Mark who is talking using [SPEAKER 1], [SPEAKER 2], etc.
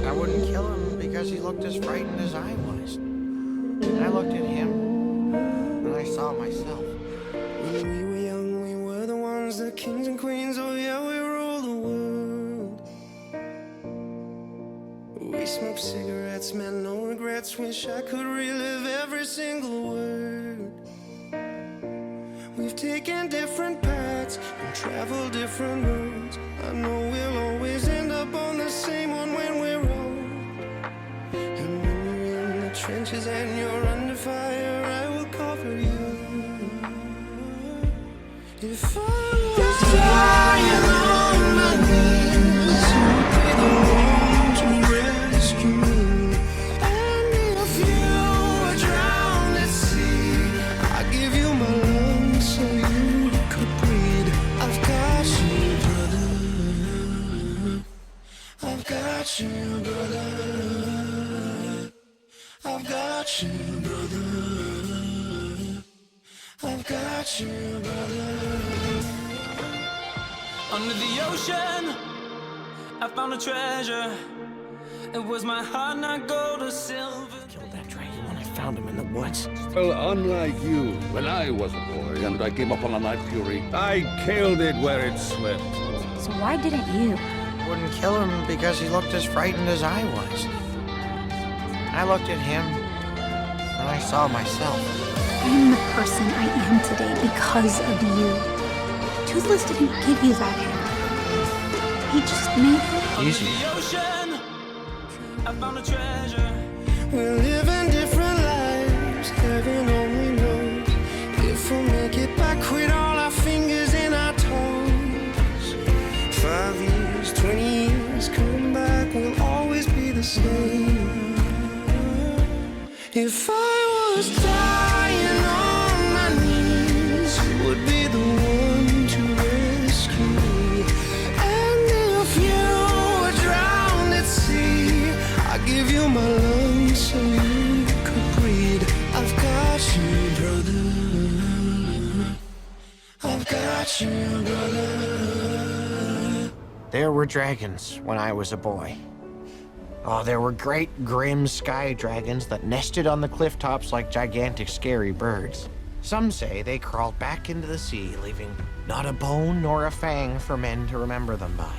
[SPEAKER 1] I wouldn't kill him because he looked as frightened as I was. I looked at him, and I saw myself.
[SPEAKER 2] When we were young, we were the ones, the kings and queens, oh yeah, we ruled the world. We smoked cigarettes, meant no regrets, wish I could relive every single word. We've taken different paths and traveled different roads. I know we'll always end up on the same one when we're old. And when you're in the trenches and you're under fire, I will cover you. If I was dying on my knees, you'd be the one to rescue me. And if you were drowned at sea, I'd give you my lungs so you could breathe. I've got you, brother. I've got you, brother. I've got you, brother. I've got you, brother.
[SPEAKER 3] Under the ocean, I found a treasure. It was my heart, not gold or silver.
[SPEAKER 1] Killed that dragon when I found him in the woods.
[SPEAKER 4] Well, unlike you, when I was a boy and I came upon a night fury, I killed it where it slept.
[SPEAKER 5] So why didn't you?
[SPEAKER 1] I wouldn't kill him because he looked as frightened as I was. I looked at him, and I saw myself.
[SPEAKER 5] I am the person I am today because of you. Toothless didn't give you that hair. He just made it
[SPEAKER 1] Easy.
[SPEAKER 3] Under the ocean, I found a treasure.
[SPEAKER 2] We're living different lives, heaven only knows if we'll make it back with all our fingers and our toes. 5 years, 20 years, come back, we'll always be the same. If I was dying on my knees, you would be the one to rescue me. And if you were drowned at sea, I'd give you my lungs so you could breathe. I've got you, brother. I've got you, brother.
[SPEAKER 1] There were dragons when I was a boy. Oh, there were great, grim sky dragons that nested on the cliff tops like gigantic, scary birds. Some say they crawled back into the sea, leaving not a bone nor a fang for men to remember them by.